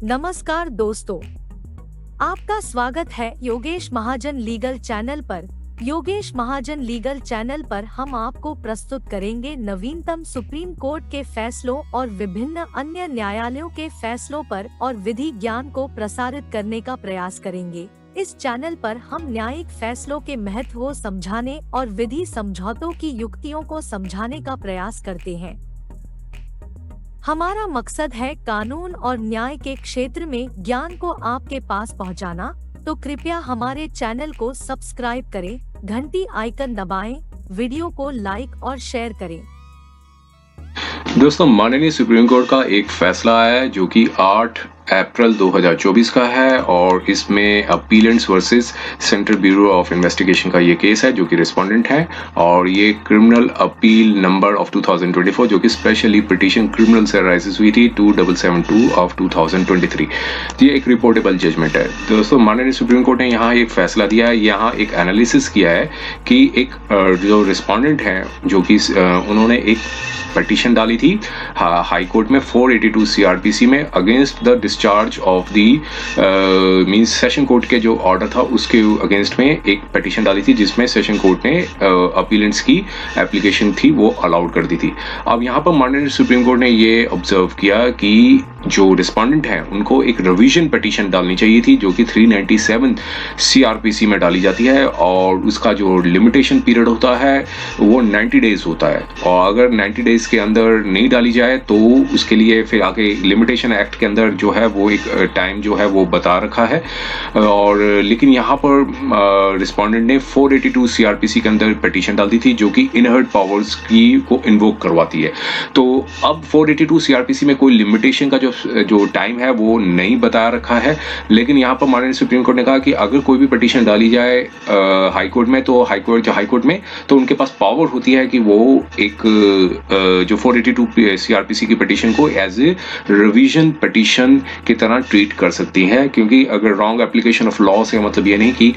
नमस्कार दोस्तों, आपका स्वागत है योगेश महाजन लीगल चैनल पर। योगेश महाजन लीगल चैनल पर हम आपको प्रस्तुत करेंगे नवीनतम सुप्रीम कोर्ट के फैसलों और विभिन्न अन्य न्यायालयों के फैसलों पर और विधि ज्ञान को प्रसारित करने का प्रयास करेंगे। इस चैनल पर हम न्यायिक फैसलों के महत्व को समझाने और विधि समझौतों की युक्तियों को समझाने का प्रयास करते हैं। हमारा मकसद है कानून और न्याय के क्षेत्र में ज्ञान को आपके पास पहुंचाना, तो कृपया हमारे चैनल को सब्सक्राइब करें, घंटी आइकन दबाएं, वीडियो को लाइक और शेयर करें। दोस्तों, माननीय सुप्रीम कोर्ट का एक फैसला आया है जो कि 8 अप्रैल 2024 का है और इसमें appellants versus central bureau of investigation का ये केस है जो कि रिस्पोंडेंट है और ये क्रिमिनल अपील नंबर ऑफ 2024 जो कि स्पेशली पिटीशन क्रिमिनल से राइजेस हुई थी 2772 ऑफ 2023। ये एक रिपोर्टेबल जजमेंट है। दोस्तों, माननीय सुप्रीम कोर्ट ने यहाँ एक फैसला दिया है, यहाँ एक एनालिसिस किया है कि एक जो रिस्पोंडेंट है जो कि उन्होंने एक पिटीशन डाली थी हाई कोर्ट में 482 सीआरपीसी में against the discharge of the means session court के जो ऑर्डर था उसके अगेंस्ट में एक पिटीशन डाली थी जिसमें सेशन कोर्ट ने अपीलेंट्स की एप्लीकेशन थी वो अलाउड कर दी थी। अब यहाँ पर माननीय सुप्रीम कोर्ट ने ये ऑब्जर्व किया कि जो रिस्पोंडेंट है उनको एक रिवीजन पिटीशन डालनी चाहिए थी जो कि 397 सीआरपीसी में डाली जाती है और उसका जो लिमिटेशन पीरियड होता है वो 90 डेज होता है और अगर 90 डेज के अंदर नहीं डाली जाए तो उसके लिए फिर आगे लिमिटेशन एक्ट के अंदर जो है वो एक टाइम जो है वो बता रखा है और लेकिन यहाँ पर रिस्पोंडेंट ने 482 सीआरपीसी के अंदर पिटीशन डाल दी थी जो कि इनहर्ट पावर्स की को इन्वोक करवाती है। तो अब 482 सीआरपीसी में कोई लिमिटेशन का जो टाइम है वो नहीं बता रखा है, लेकिन यहाँ पर माननीय सुप्रीम कोर्ट ने कहा कि अगर कोई भी पिटीशन डाली जाए हाई कोर्ट में तो हाई कोर्ट में तो उनके पास पावर होती है कि वो एक जो 482 सीआरपीसी की पिटीशन को एज ए रिवीजन पिटीशन की तरह ट्रीट कर सकती है, क्योंकि अगर रॉन्ग एप्लीकेशन ऑफ लॉ से मतलब ये नहीं कि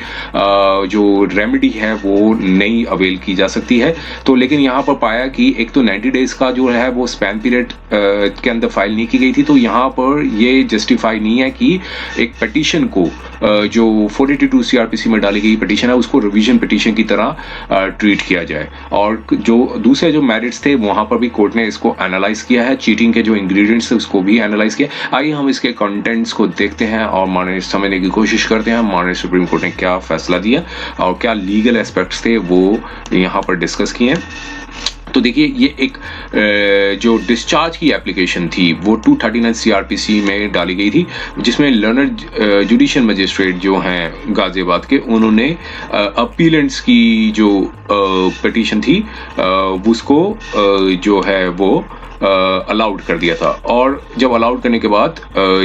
जो रेमेडी है वो नहीं अवेल की जा सकती है। तो लेकिन यहाँ पर पाया कि एक तो 90 डेज का जो है वो स्पैन पीरियड के अंदर फाइल नहीं की गई थी, तो यहाँ पर ये जस्टिफाई नहीं है कि एक पिटीशन को जो 482 सीआरपीसी में डाली गई पिटीशन है उसको रिवीजन पिटीशन की तरह ट्रीट किया जाए। और जो दूसरे जो मेरिट्स थे वहां पर भी कोर्ट ने इसको एनालाइज किया है, चीटिंग के जो इंग्रेडिएंट्स थे उसको भी एनालाइज किया। आइए हम इसके कंटेंट्स को देखते हैं और माननीय समझने की कोशिश करते हैं माननीय सुप्रीम कोर्ट ने क्या फैसला दिया और क्या लीगल एस्पेक्ट्स थे वो यहाँ पर डिस्कस किए हैं। तो देखिए, ये एक जो डिस्चार्ज की एप्लीकेशन थी वो 239 सीआरपीसी में डाली गई थी जिसमें लर्नड जुडिशियल मजिस्ट्रेट जो हैं गाजियाबाद के उन्होंने अपीलेंट्स की जो पिटीशन थी उसको जो है वो अलाउड कर दिया था। और जब अलाउड करने के बाद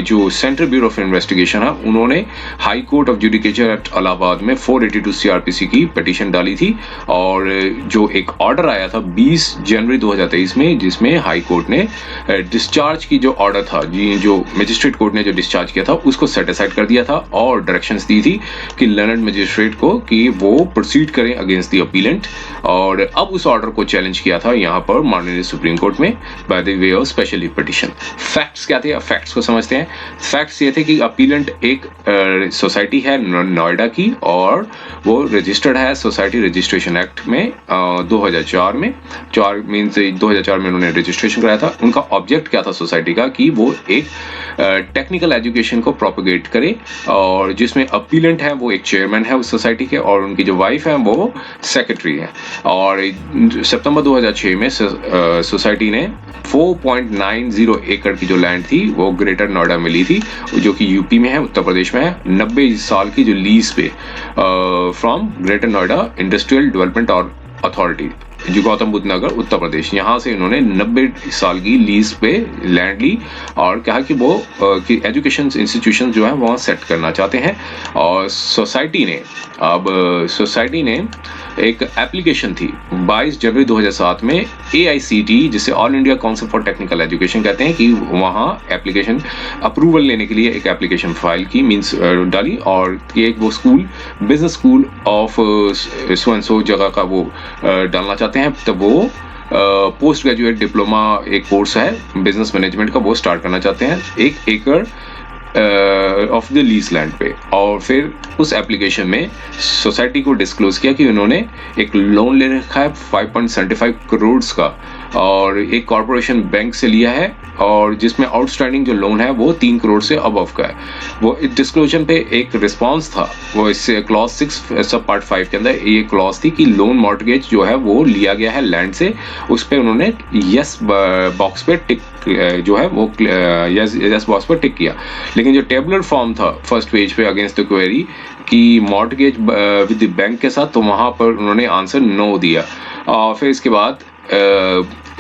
जो सेंट्रल ब्यूरो ऑफ इन्वेस्टिगेशन है उन्होंने high court of judicature at Allahabad में 482 सीआरपीसी की पिटीशन डाली थी और जो एक ऑर्डर आया था 20 जनवरी 2023 में जिसमें हाई कोर्ट ने डिस्चार्ज की जो ऑर्डर था जो मजिस्ट्रेट कोर्ट ने जो डिस्चार्ज किया था उसको सेट असाइड कर दिया था और डायरेक्शंस दी थी कि लर्नड मजिस्ट्रेट को कि वो प्रोसीड करें अगेंस्ट द अपीलेंट। और अब उस ऑर्डर को चैलेंज किया था यहाँ पर माननीय सुप्रीम कोर्ट में by the way of special petition. Facts क्या थे, फैक्ट्स को समझते हैं। फैक्ट्स ये थे कि अपीलेंट एक सोसाइटी है नोएडा की और वो रजिस्टर्ड है सोसाइटी रजिस्ट्रेशन एक्ट में 2004 में 2004 में उन्होंने रजिस्ट्रेशन कराया था। उनका ऑब्जेक्ट क्या था सोसाइटी का कि वो एक टेक्निकल एजुकेशन को प्रोपेगेट करे और जिसमें अपीलेंट है वो एक चेयरमैन है उस सोसाइटी के और उनकी जो वाइफ है वो सेक्रेटरी है। और सितंबर 2006 में सोसाइटी ने 4.90 एकड़ की जो लैंड थी वो ग्रेटर नोएडा में ली थी जो कि यूपी में है, उत्तर प्रदेश में है। 90 साल की जो लीज पे from greater Noida industrial development और अथॉरिटी जो गौतम बुद्ध नगर उत्तर प्रदेश, यहाँ से इन्होंने 90 साल की लीज पे लैंड ली और कहा कि वो कि एजुकेशन इंस्टीट्यूशन जो है वहाँ सेट करना चाहते हैं। और सोसाइटी ने एक एप्लीकेशन थी 22 जनवरी 2007 में AICT जिसे all India council for technical education कहते हैं कि वहाँ एप्लीकेशन अप्रूवल लेने के लिए एक एप्लीकेशन फाइल की मींस डाली और ये एक वो school business school of so and so जगह का वो डालना चाहते हैं। तब वो पोस्ट ग्रेजुएट डिप्लोमा एक कोर्स है बिजनेस मैनेजमेंट का वो स्टार्ट करना चाहते हैं। 1 एकड़ ऑफ द लीज लैंड पे। और फिर उस एप्लीकेशन में सोसाइटी को डिस्क्लोज किया कि उन्होंने एक लोन ले रखा है 5.75 करोड़ का और एक कॉर्पोरेशन बैंक से लिया है और जिसमें आउटस्टैंडिंग जो लोन है वो 3 करोड़ से अबव का है। वो डिस्क्लोजर पे एक रिस्पांस था, वो इससे क्लॉज 6 सब पार्ट 5 के अंदर ये क्लॉज थी कि लोन मॉर्टगेज जो है वो लिया गया है लैंड से, उस पर उन्होंने यस बॉक्स पे टिक जो है वो यस बॉक्स पर टिक किया। लेकिन जो टेबलर फॉर्म था फर्स्ट पेज पे अगेंस्ट द क्वेरी कि मॉर्टगेज विद द बैंक के साथ, तो वहां पर उन्होंने आंसर नो दिया। फिर इसके बाद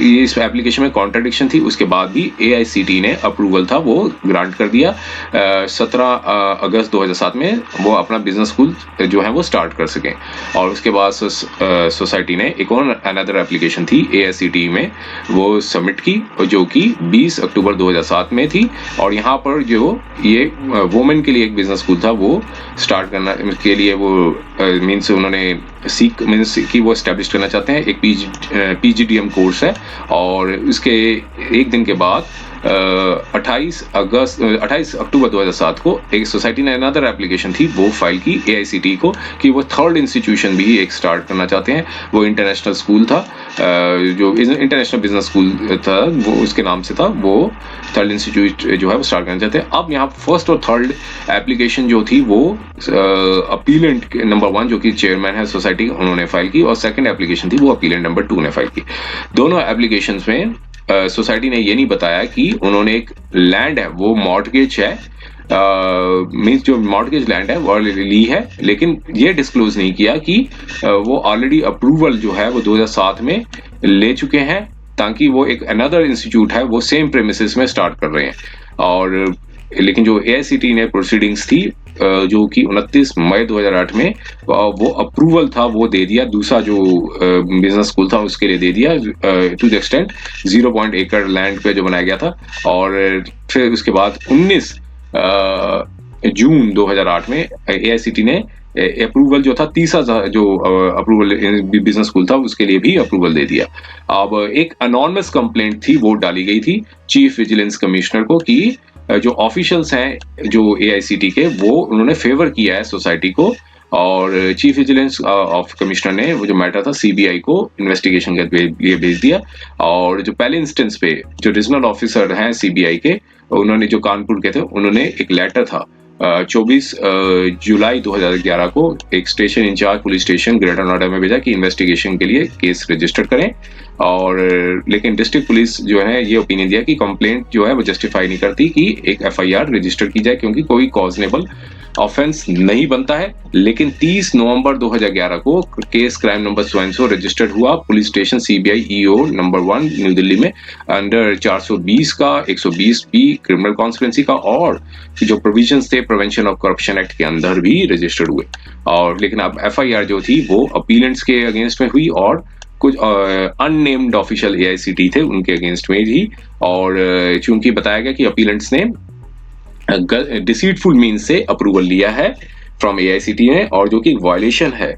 इस एप्लीकेशन में कॉन्ट्रडिक्शन थी, उसके बाद भी AICTE ने अप्रूवल था वो ग्रांट कर दिया। 17 अगस्त 2007 में वो अपना बिजनेस स्कूल जो है वो स्टार्ट कर सकें। और उसके बाद सोसाइटी ने एक और अनदर एप्लीकेशन थी AICTE में वो सबमिट की जो कि 20 अक्टूबर 2007 में थी। और यहाँ पर जो ये वुमेन के लिए एक बिजनेस स्कूल था वो स्टार्ट करना के लिए वो मीन्स उन्होंने मीन्स कि वो एस्टेब्लिश करना चाहते हैं। एक PGDM कोर्स है और उसके एक दिन के बाद 28 अक्टूबर 2007 को एक सोसाइटी ने अनदर एप्लीकेशन थी वो फाइल की AICTE को कि वो थर्ड इंस्टीट्यूशन भी एक स्टार्ट करना चाहते हैं। वो इंटरनेशनल स्कूल था, जो इंटरनेशनल बिजनेस स्कूल था वो उसके नाम से था, वो थर्ड इंस्टीट्यूट जो है वो स्टार्ट करना चाहते हैं। अब यहाँ फर्स्ट और थर्ड एप्लीकेशन जो थी वो अपीलेंट नंबर 1 जो कि चेयरमैन है सोसाइटी उन्होंने फाइल की और सेकंड एप्लीकेशन थी वो अपीलेंट नंबर 2 ने फाइल की। दोनों एप्लीकेशंस में सोसाइटी ने ये नहीं बताया कि उन्होंने एक लैंड है वो मॉर्टगेज है, मीन्स जो मॉर्टगेज लैंड है वो ऑलरेडी ली है, लेकिन ये डिस्क्लोज नहीं किया कि वो ऑलरेडी अप्रूवल जो है वो 2007 में ले चुके हैं ताकि वो एक अनदर इंस्टीट्यूट है वो सेम प्रेमिसेस में स्टार्ट कर रहे हैं। और लेकिन जो AICTE ने प्रोसीडिंग्स थी जो कि 29 मई 2008 में वो अप्रूवल था वो दे दिया, दूसरा जो बिजनेस स्कूल था उसके लिए दे दिया टू द एक्सटेंट 0 एकड़ लैंड पे जो बनाया गया था। और फिर उसके बाद 19 जून 2008 में AICTE ने अप्रूवल जो था तीसरा जो अप्रूवल बिजनेस स्कूल था उसके लिए भी अप्रूवल दे दिया। अब एक अनॉनिमस कंप्लेंट थी वो डाली गई थी चीफ विजिलेंस कमिश्नर को कि जो ऑफिशियल्स हैं जो AICTE के वो उन्होंने फेवर किया है सोसाइटी को, और चीफ विजिलेंस ऑफ कमिश्नर ने वो जो मैटर था CBI को इन्वेस्टिगेशन के लिए भेज दिया। और जो पहले इंस्टेंस पे जो रीजनल ऑफिसर हैं CBI के उन्होंने जो कानपुर के थे उन्होंने एक लेटर था 24 जुलाई 2011 को एक station in charge police station greater Noida में भेजा कि इन्वेस्टिगेशन के लिए केस रजिस्टर करें। और लेकिन डिस्ट्रिक्ट पुलिस जो है ये ओपिनियन दिया कि कंप्लेंट जो है वो जस्टिफाई नहीं करती कि एक FIR रजिस्टर की जाए क्योंकि कोई कॉजनेबल ऑफेंस नहीं बनता है। लेकिन 30 नवंबर 2011 को case crime number so registered हुआ पुलिस स्टेशन CBI EO नंबर 1 न्यू दिल्ली में अंडर 420 का 120B क्रिमिनल कॉन्स्पिरेंसी का और जो प्रोविजंस थे प्रिवेंशन ऑफ करप्शन एक्ट के अंदर भी रजिस्टर्ड हुए। और लेकिन अब FIR जो थी वो अपीलेंट्स के अगेंस्ट में हुई और कुछ अननेम्ड ऑफिशियल AICTE थे उनके अगेंस्ट में भी। और चूंकि बताया गया कि अपीलेंट्स ने डिसीटफुल मीन्स से अप्रूवल लिया है फ्रॉम AICTE ने और जो कि वायलेशन है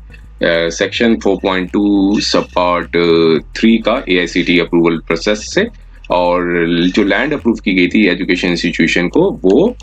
सेक्शन 4.2 सब पार्ट 3 का AICTE अप्रूवल प्रोसेस से। और जो लैंड अप्रूव की गई थी एजुकेशन इंस्टीट्यूशन को वो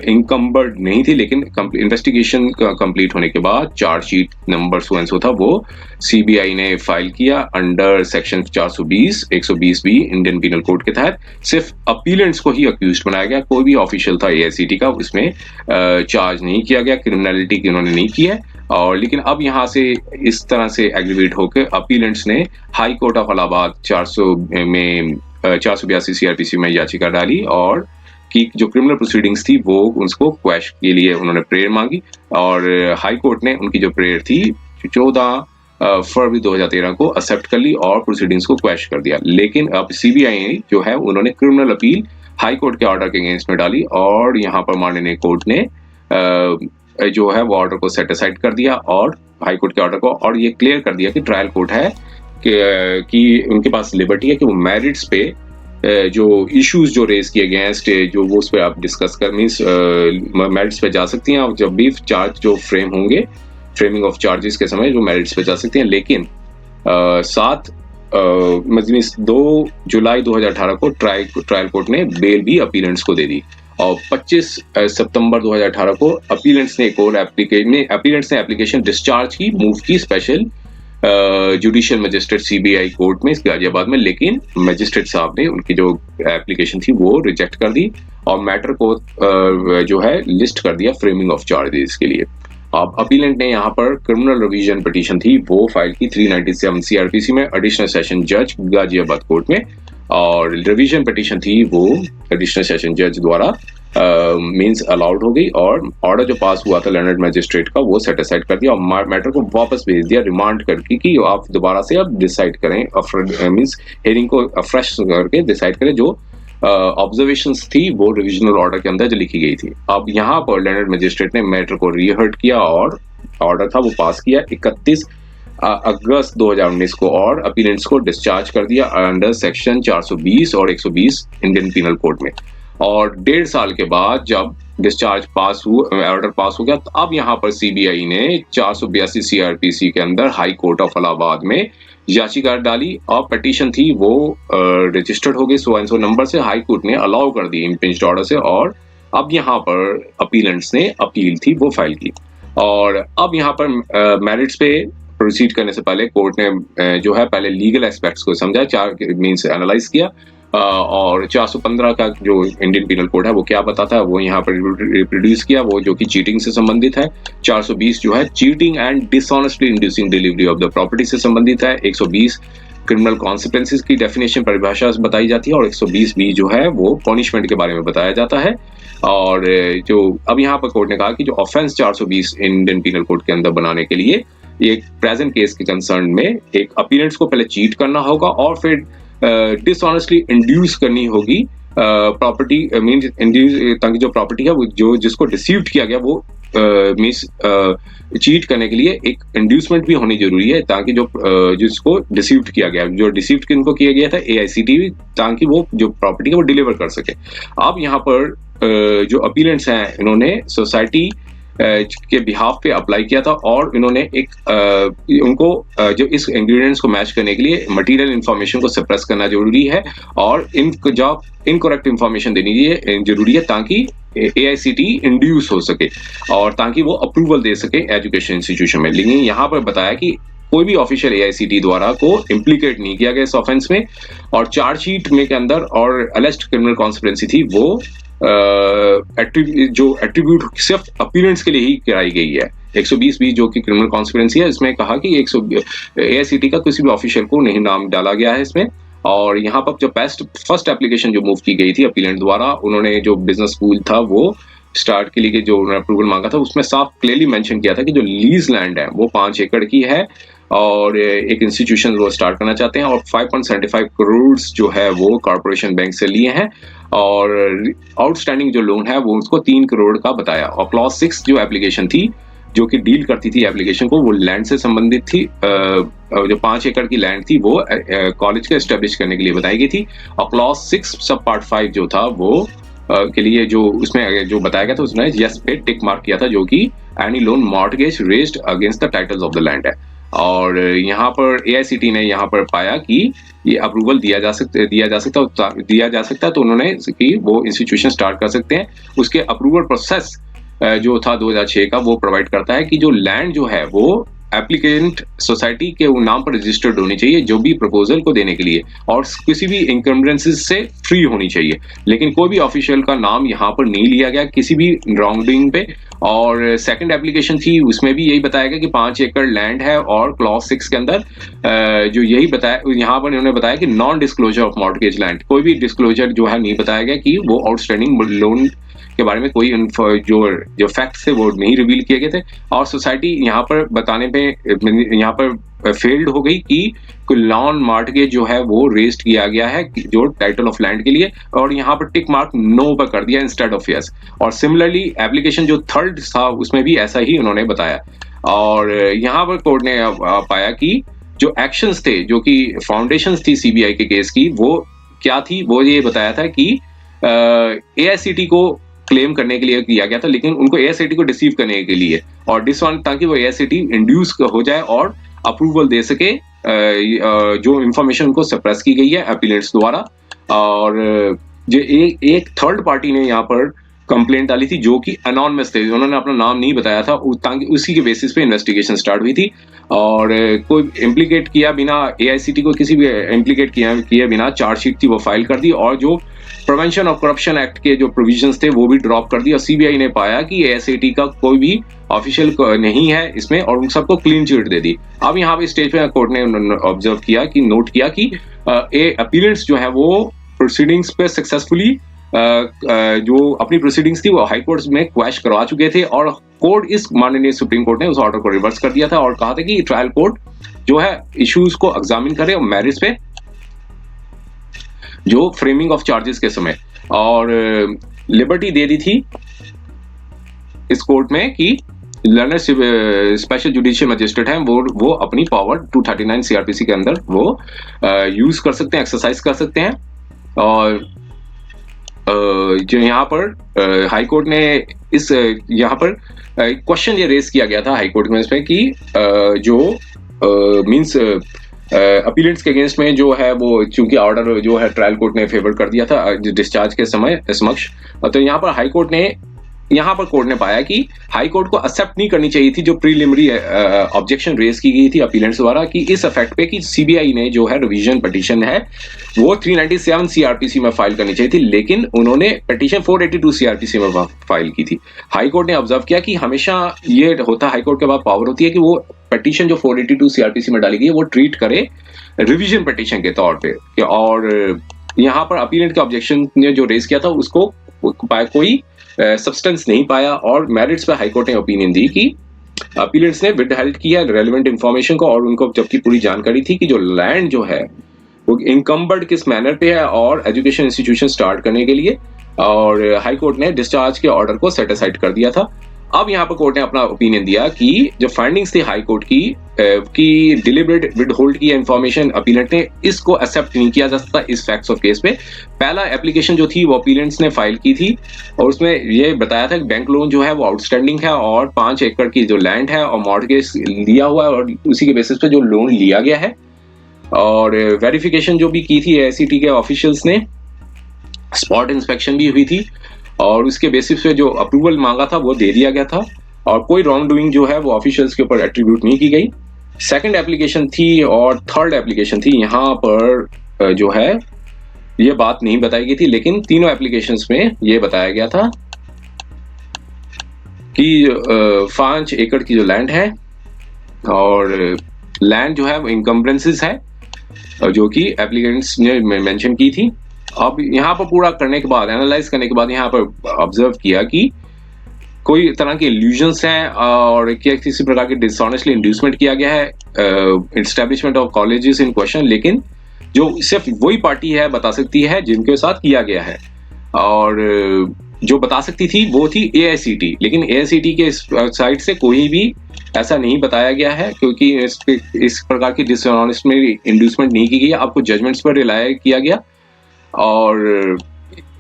इनकम्बर्ड नहीं थी, लेकिन इन्वेस्टिगेशन कंप्लीट होने के बाद चार्जशीट नंबर सो था वो CBI ने फाइल किया under section 420 120B Indian penal code के तहत। सिर्फ अपीलेंट्स को ही अक्यूज्ड बनाया गया, कोई भी ऑफिशियल था AICTE का उसमें चार्ज नहीं किया गया, क्रिमिनलिटी की उन्होंने नहीं की है। और लेकिन अब यहाँ से इस तरह से एग्रीवेट होकर अपीलेंट्स ने high court of Allahabad 482 CRPC में याचिका डाली और कि जो क्रिमिनल प्रोसीडिंग्स थी वो उसको क्वैश के लिए उन्होंने प्रेयर मांगी। और हाई कोर्ट ने उनकी जो प्रेयर थी 14 फरवरी 2013 को एक्सेप्ट कर ली और प्रोसीडिंग्स को क्वैश कर दिया। लेकिन अब CBI जो है उन्होंने क्रिमिनल अपील हाई कोर्ट के ऑर्डर के अगेंस्ट में डाली और यहाँ पर माननीय कोर्ट ने जो है वो ऑर्डर को सेट असाइड कर दिया और हाई कोर्ट के ऑर्डर को, और ये क्लियर कर दिया कि ट्रायल कोर्ट है कि उनके पास लिबर्टी है कि वो मेरिट्स पे जो इश्यूज जो रेज किए गए जो वो उस पर आप डिस्कस कर मीन्स मेरिट्स पे जा सकती हैं और जब भी चार्ज जो फ्रेम होंगे फ्रेमिंग ऑफ चार्जेस के समय जो मेरिट्स पे जा सकती हैं। लेकिन 2 जुलाई 2018 को ट्रायल कोर्ट ने बेल भी अपीलेंट्स को दे दी और 25 सितंबर 2018 को अपीलेंट्स ने एप्लीकेशन डिस्चार्ज की, मूव की special judicial magistrate CBI court में गाजियाबाद में, लेकिन मजिस्ट्रेट साहब ने उनकी जो एप्लीकेशन थी वो रिजेक्ट कर दी और मैटर को जो है लिस्ट कर दिया फ्रेमिंग ऑफ चार्जेस के लिए। अब अपीलेंट ने यहाँ पर क्रिमिनल रिवीजन पिटीशन थी वो फाइल की 397 सीआरपीसी में एडिशनल सेशन जज गाजियाबाद कोर्ट में, और रिवीजन पिटीशन थी वो एडिशनल सेशन जज द्वारा मींस अलाउड हो गई और ऑर्डर जो पास हुआ था लर्नड मजिस्ट्रेट का वो सेटिस्फाइड कर दिया और मैटर को वापस भेज दिया रिमांड करके कि आप दोबारा से अब डिसाइड करें, मींस हेयरिंग को फ्रेश करके डिसाइड करें जो ऑब्जर्वेशंस थी वो रिविजनल ऑर्डर के अंदर जो लिखी गई थी। अब यहाँ पर लर्नड मजिस्ट्रेट ने मैटर को रीहर्ट किया और ऑर्डर था वो पास किया 31 अगस्त 2019 को और अपीलेंट्स को डिस्चार्ज कर दिया अंडर सेक्शन 420 और 120 इंडियन पीनल कोड में। और 1.5 साल के बाद जब डिस्चार्ज ऑर्डर पास हो गया, तो अब यहाँ पर सीबीआई ने 482 सीआरपीसी के अंदर हाई कोर्ट ऑफ इलाहाबाद में याचिका डाली और पिटीशन थी वो रजिस्टर्ड हो गई सो एंड सो नंबर से, हाई कोर्ट ने अलाउ कर दी इम्पिंज्ड ऑर्डर से और अब यहाँ पर अपीलेंट्स ने अपील थी वो फाइल की। और अब यहाँ पर मेरिट्स पे प्रोसीड करने से पहले कोर्ट ने जो है पहले लीगल एस्पेक्ट्स को समझा, चार मींस एनालाइज किया और 415 का जो इंडियन पीनल कोड है वो क्या बताता है वो यहाँ पर रिप्रोड्यूस किया, वो जो कि चीटिंग से संबंधित है। 420 जो है cheating and dishonestly inducing delivery of the property से संबंधित है। 120 क्रिमिनल कॉन्सिक्वेंसेस की डेफिनेशन परिभाषा बताई जाती है और 120 बी जो है वो पनिशमेंट के बारे में बताया जाता है। और जो अब यहाँ पर कोर्ट ने कहा कि जो ऑफेंस 420 इंडियन पीनल कोड के अंदर बनाने के लिए एक प्रेजेंट केस के कंसर्न में एक अपीलेंट्स को पहले चीट करना होगा और फिर डिसऑनेस्टली इंड्यूस करनी होगी प्रॉपर्टी मींस इंड्यूस, ताकि जो प्रॉपर्टी है वो जो जिसको डिसीव्ड किया गया वो मींस चीट करने के लिए एक इंड्यूसमेंट भी होनी जरूरी है, ताकि जो जिसको डिसीव्ड किया गया, जो डिसीव्ड किनको किया गया था एआईसीटी, ताकि वो जो प्रॉपर्टी है वो डिलीवर कर सके। अब यहाँ पर जो अपीलेंट्स हैं इन्होंने सोसाइटी के बिहाफ पे अप्लाई किया था और इन्होंने एक उनको जो इस इंग्रेडिएंट्स को मैच करने के लिए मटेरियल इंफॉर्मेशन को सप्रेस करना जरूरी है और इनकरेक्ट इंफॉर्मेशन देनी जरूरी है ताकि एआईसीटी इंड्यूस हो सके और ताकि वो अप्रूवल दे सके एजुकेशन इंस्टीट्यूशन में। लेकिन यहाँ पर बताया कि कोई भी ऑफिशियल एआईसीटी द्वारा को इम्प्लीकेट नहीं किया गया इस ऑफेंस में और चार्जशीट में के अंदर और अलेज्ड क्रिमिनल कॉन्सिक्वेंसी थी वो जो एट्रीब्यूट सिर्फ अपीलेंट्स के लिए ही कराई गई है। 120 भी जो कि क्रिमिनल कॉन्सिक्वेंसी है, इसमें कहा कि एआईसीटी का किसी भी ऑफिशियल को नहीं नाम डाला गया है इसमें। और यहाँ पर जो फर्स्ट एप्लीकेशन जो मूव की गई थी अपीलेंट द्वारा, उन्होंने जो बिजनेस पूल था वो स्टार्ट के लिए जो उन्होंने अप्रूवल मांगा था उसमें साफ क्लियरली मेंशन किया था कि जो लीज लैंड है वो 5 एकड़ की है और एक इंस्टीट्यूशन वो स्टार्ट करना चाहते हैं और 5.75 करोड़ जो है वो कॉर्पोरेशन बैंक से लिए हैं और आउटस्टैंडिंग जो लोन है वो उसको 3 करोड़ का बताया। और क्लॉज 6 जो एप्लीकेशन थी जो कि डील करती थी एप्लीकेशन को, वो लैंड से संबंधित थी। जो 5 एकड़ की लैंड थी वो कॉलेज को एस्टेब्लिश करने के लिए बताई गई थी। और क्लॉज 6 सब पार्ट 5 जो था वो के लिए जो उसमें जो बताया गया था उसने यस पे टिक मार्क किया था, जो कि any loan mortgage raised against the titles of the land है। और यहाँ पर एआईसीटी ने यहाँ पर पाया कि ये अप्रूवल दिया जा सकता है तो उन्होंने कि वो इंस्टीट्यूशन स्टार्ट कर सकते हैं। उसके अप्रूवल प्रोसेस जो था 2006 का वो प्रोवाइड करता है कि जो लैंड जो है वो एप्लीकेंट सोसाइटी के नाम पर रजिस्टर्ड होनी चाहिए जो भी प्रपोजल को देने के लिए और किसी भी इनकम्बरेंसेस से फ्री होनी चाहिए। लेकिन कोई भी ऑफिशियल का नाम यहाँ पर नहीं लिया गया किसी भी रॉन्ग डूइंग पे। और सेकंड एप्लीकेशन थी उसमें भी यही बताया गया कि 5 एकड़ लैंड है और क्लॉज 6 के अंदर जो यही बताया यहाँ पर उन्होंने बताया कि non disclosure of mortgage land, कोई भी डिस्क्लोजर जो है नहीं बताया गया कि वो आउटस्टैंडिंग लोन के बारे में कोई जो फैक्ट्स थे वो नहीं रिवील किए गए थे। और सोसाइटी यहाँ पर बताने पे यहाँ पर फेल्ड हो गई कि नॉन मॉर्टगेज जो है वो रेज्ड किया गया है जो टाइटल ऑफ लैंड के लिए, और यहाँ पर टिक मार्क नो पर कर दिया इंस्टेड ऑफ यस। और सिमिलरली एप्लीकेशन जो थर्ड था उसमें भी ऐसा ही उन्होंने बताया। और यहाँ पर कोर्ट ने पाया कि जो एक्शंस थे जो कि फाउंडेशंस थी सीबीआई के केस की वो क्या थी, वो ये बताया था कि एआईसीटी को क्लेम करने के लिए किया गया था, लेकिन उनको एआईसीटी को डिसीव करने के लिए और ताकि वो एआईसीटी इंड्यूस हो जाए और अप्रूवल दे सके जो इंफॉर्मेशन उनको सप्रेस की गई है अपीलेंट्स द्वारा। और जो एक थर्ड पार्टी ने यहाँ पर कंप्लेंट डाली थी जो कि अनोनिमस थे, उन्होंने अपना नाम नहीं बताया था, ताकि उसी के बेसिस पे इन्वेस्टिगेशन स्टार्ट हुई थी। और कोई इम्प्लीकेट किया बिना, एआईसीटी को किसी भी इम्प्लीकेट किए बिना चार्जशीट थी वो फाइल कर दी, और जो प्रिवेंशन ऑफ करप्शन एक्ट के जो प्रोविजंस थे वो भी ड्रॉप कर दिया। सीबीआई ने पाया कि एआईसीटी का कोई भी ऑफिशियल नहीं है इसमें, और उन सबको क्लीन चिट दे दी। अब यहाँ पे स्टेज पे कोर्ट ने ऑब्जर्व किया कि नोट किया कि अपीलेंट्स जो है वो प्रोसीडिंग्स पे सक्सेसफुली जो अपनी प्रोसीडिंग्स थी वो हाई कोर्ट में क्वैश करवा चुके थे, और कोर्ट, इस माननीय सुप्रीम कोर्ट ने उस ऑर्डर को रिवर्स कर दिया था और कहा था कि ट्रायल कोर्ट जो है इश्यूज को एग्जामिन करे और मेरिट्स पे, जो फ्रेमिंग ऑफ चार्जेस के समय, और लिबर्टी दे दी थी इस कोर्ट में कि लर्नर स्पेशल जुडिशियल मजिस्ट्रेट हैं वो अपनी पावर 239 सीआरपीसी के अंदर वो यूज कर सकते हैं, एक्सरसाइज कर सकते हैं। और जो यहाँ पर हाई कोर्ट ने इस यहाँ पर क्वेश्चन ये रेज किया गया था हाई कोर्ट में इस पे कि जो मींस अपीलेंट्स के अगेंस्ट में जो है वो, चूंकि ऑर्डर जो है ट्रायल कोर्ट ने फेवर कर दिया था डिस्चार्ज के समय समक्ष, तो यहाँ पर हाई कोर्ट ने, यहाँ पर कोर्ट ने पाया कि हाई कोर्ट को एक्सेप्ट नहीं करनी चाहिए थी जो प्रीलिमिनरी ऑब्जेक्शन रेज की गई थी अपीलेंट्स द्वारा, कि इस इफेक्ट पे कि सीबीआई ने जो है रिवीजन पिटीशन है वो 397 सीआरपीसी में फाइल करनी चाहिए थी, लेकिन उन्होंने पिटीशन 482 सीआरपीसी में फाइल की थी। हाई कोर्ट ने ऑब्जर्व किया कि हमेशा ये होता, हाई कोर्ट के पास पावर होती है कि वो पिटीशन जो 482 सीआरपीसी में डाली गई है वो ट्रीट करे रिवीजन पिटीशन के तौर पे। और यहाँ पर अपीलेंट के ऑब्जेक्शन ने जो रेज किया था उसको कोई सब्सटेंस नहीं पाया, और मेरिट्स पे हाईकोर्ट ने ओपिनियन दी कि अपीलेंट्स ने विदहेल्ड किया रेलेवेंट इंफॉर्मेशन को, और उनको जबकि पूरी जानकारी थी कि जो लैंड जो है वो इनकम्बर्ड किस मैनर पे है और एजुकेशन इंस्टीट्यूशन स्टार्ट करने के लिए, और हाई कोर्ट ने डिस्चार्ज के ऑर्डर को सेट असाइड कर दिया था। अब यहाँ पर कोर्ट ने अपना ओपिनियन दिया कि जो फाइंडिंग्स थी हाई कोर्ट की डिलिबरेट विदहोल्ड की इंफॉर्मेशन अपीलेंट ने, इसको एक्सेप्ट नहीं किया जा सकता इस फैक्ट्स ऑफ केस पे। पहला एप्लीकेशन जो थी वो अपीलेंट्स ने फाइल की थी, और उसमें ये बताया था कि बैंक लोन जो है वो आउटस्टैंडिंग है, और 5 एकड़ की जो लैंड है और मॉर्गेज लिया हुआ है, और उसी के बेसिस पे जो लोन लिया गया है। और वेरिफिकेशन जो भी की थी एआईसीटी के ऑफिशियल्स ने, स्पॉट इंस्पेक्शन भी हुई थी, और उसके बेसिस पे जो अप्रूवल मांगा था वो दे दिया गया था, और कोई रॉन्ग डूइंग जो है वो ऑफिशियल्स के ऊपर एट्रीब्यूट नहीं की गई। सेकंड एप्लीकेशन थी और थर्ड एप्लीकेशन थी, यहाँ पर जो है ये बात नहीं बताई गई थी, लेकिन तीनों एप्लीकेशंस में ये बताया गया था कि 5 एकड़ की जो लैंड है, और लैंड जो है वो इनकम्बरेंसेस है जो कि एप्लीकेंट्स ने मेंशन की थी। अब यहाँ पर पूरा करने के बाद, एनालाइज करने के बाद यहाँ पर ऑब्जर्व किया कि कोई तरह के इल्यूजन्स हैं, और क्या किसी प्रकार की डिसऑनेस्टली इंड्यूसमेंट किया गया है establishment of colleges in question, लेकिन जो सिर्फ वही पार्टी है बता सकती है जिनके साथ किया गया है, और जो बता सकती थी वो थी एआईसीटी, लेकिन एआईसीटी के साइड से कोई भी ऐसा नहीं बताया गया है, क्योंकि इस प्रकार की डिसऑनेस्टली इंड्यूसमेंट नहीं की गई, आपको जजमेंट्स पर रिलाय किया गया। और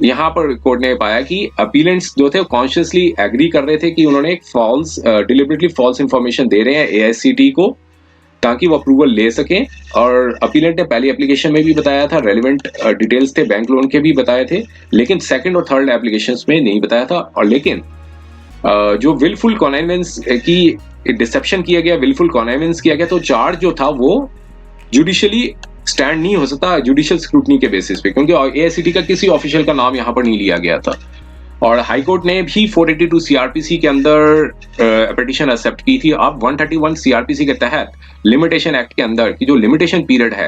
यहाँ पर कोर्ट ने पाया कि अपीलेंट्स जो थे कॉन्शियसली एग्री कर रहे थे कि उन्होंने एक फॉल्स, डिलिबरेटली फॉल्स इंफॉर्मेशन दे रहे हैं एआईसीटी को ताकि वो अप्रूवल ले सकें, और अपीलेंट ने पहली एप्लीकेशन में भी बताया था, रेलेवेंट डिटेल्स थे बैंक लोन के भी बताए थे, लेकिन सेकंड और थर्ड एप्लीकेशंस में नहीं बताया था। और लेकिन जो विलफुल कॉनाइवेंस की डिसेप्शन किया गया, विलफुल कॉनाइवेंस किया गया, तो चार्ज जो था वो जुडिशियली स्टैंड नहीं हो सकता जुडिशियल स्क्रूटनी के बेसिस पे, क्योंकि एआईसीटी का किसी ऑफिशियल का नाम यहाँ पर नहीं लिया गया था। और हाई कोर्ट ने भी 482 सीआरपीसी के अंदर पिटीशन एक्सेप्ट की थी। अब 131 सीआरपीसी के तहत लिमिटेशन एक्ट के अंदर की जो लिमिटेशन पीरियड है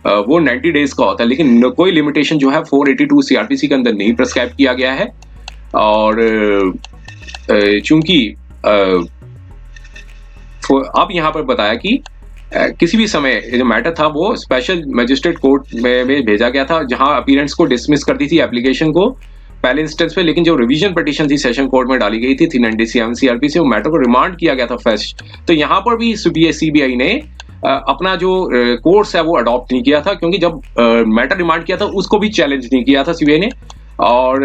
वो 90 डेज का होता है, लेकिन कोई लिमिटेशन जो है 482 सीआरपीसी के अंदर नहीं प्रेस्क्राइब किया गया है। और चूंकि अब यहाँ पर बताया कि किसी भी समय जो मैटर था वो स्पेशल मजिस्ट्रेट कोर्ट में भेजा गया था, जहां अपीलेंट्स को डिसमिस कर दी थी एप्लीकेशन को पहले इंस्टेंस पे, लेकिन जो रिवीजन पिटीशन थी सेशन कोर्ट में डाली गई थी 397 सीआरपी से, वो मैटर को रिमांड किया गया था फर्स्ट। तो यहाँ पर भी सीबीआई ने अपना जो कोर्स है वो अडॉप्ट नहीं किया था, क्योंकि जब मैटर रिमांड किया था उसको भी चैलेंज नहीं किया था सीबीआई ने। और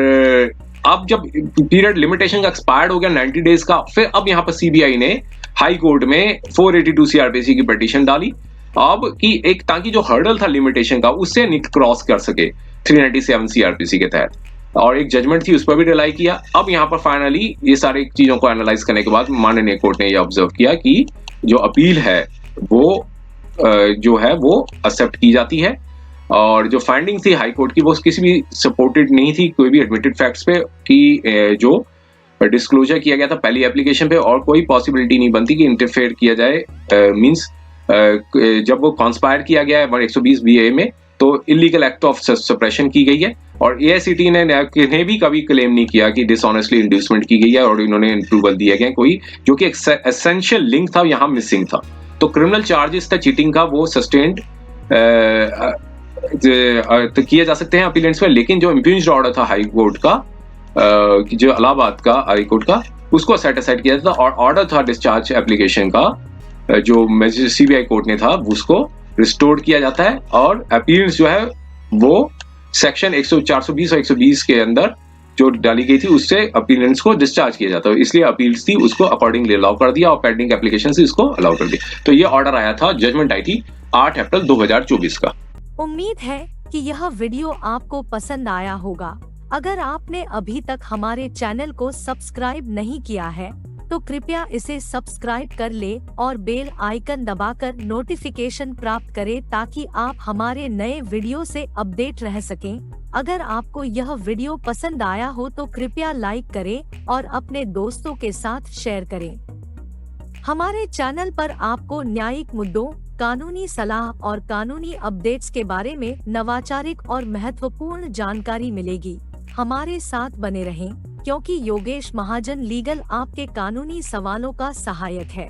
अब जब पीरियड लिमिटेशन का एक्सपायर्ड हो गया 90 डेज का, फिर अब यहाँ पर सीबीआई ने हाई कोर्ट में 482 सीआरपीसी की पिटीशन डाली, अब कि एक ताकि जो हर्डल था लिमिटेशन का उससे क्रॉस कर सके 397 सीआरपीसी के तहत। और एक जजमेंट थी उस पर भी रिलाई किया। अब यहाँ पर फाइनली ये सारी चीजों को एनालाइज करने के बाद माननीय कोर्ट ने ये ऑब्जर्व किया कि जो अपील है वो जो है वो एक्सेप्ट की जाती है, और जो फाइंडिंग थी हाई कोर्ट की वो किसी भी सपोर्टेड नहीं थी कोई भी एडमिटेड फैक्ट्स पे कि जो डिस्क्लोजर किया गया था पहली एप्लीकेशन पे, और कोई पॉसिबिलिटी नहीं बनती कि इंटरफेयर किया जाए। मींस जब वो कॉन्स्पायर किया गया है 120 BA में तो इलीगल एक्ट ऑफ सप्रेशन की गई है, और AICTE ने भी कभी क्लेम नहीं किया कि डिसऑनेस्टली इंड्यूसमेंट की गई है, और इन्होंने अप्रूवल दिया गया कोई जो कि एसेंशियल लिंक था यहाँ मिसिंग था। तो क्रिमिनल चार्जेस था चीटिंग का वो सस्टेन्ड तो किए जा सकते हैं अपीलेंट्स में, लेकिन जो इम्पीज्ड ऑर्डर था हाई कोर्ट का जो इलाहाबाद का हाई कोर्ट का उसको सेट असाइड किया था, और ऑर्डर था डिस्चार्ज एप्लीकेशन का जो CBI कोर्ट ने था उसको रिस्टोर किया जाता है, और अपील्स जो है वो सेक्शन 420 और 120 के अंदर जो डाली गई थी उससे अपीलेंट्स को डिस्चार्ज किया जाता है। इसलिए अपील्स थी उसको अकॉर्डिंगली अलाउ कर दिया, और पेंडिंग एप्लीकेशन से इसको अलाउ कर दिया। तो ये ऑर्डर आया था, जजमेंट आई थी 8 अप्रैल 2024 का। उम्मीद है कि यह वीडियो आपको पसंद आया होगा। अगर आपने अभी तक हमारे चैनल को सब्सक्राइब नहीं किया है तो कृपया इसे सब्सक्राइब कर ले और बेल आइकन दबाकर नोटिफिकेशन प्राप्त करें ताकि आप हमारे नए वीडियो से अपडेट रह सकें। अगर आपको यह वीडियो पसंद आया हो तो कृपया लाइक करें और अपने दोस्तों के साथ शेयर करें। हमारे चैनल पर आपको न्यायिक मुद्दों, कानूनी सलाह और कानूनी अपडेट्स के बारे में नवाचारिक और महत्वपूर्ण जानकारी मिलेगी। हमारे साथ बने रहें, क्योंकि योगेश महाजन लीगल आपके कानूनी सवालों का सहायक है।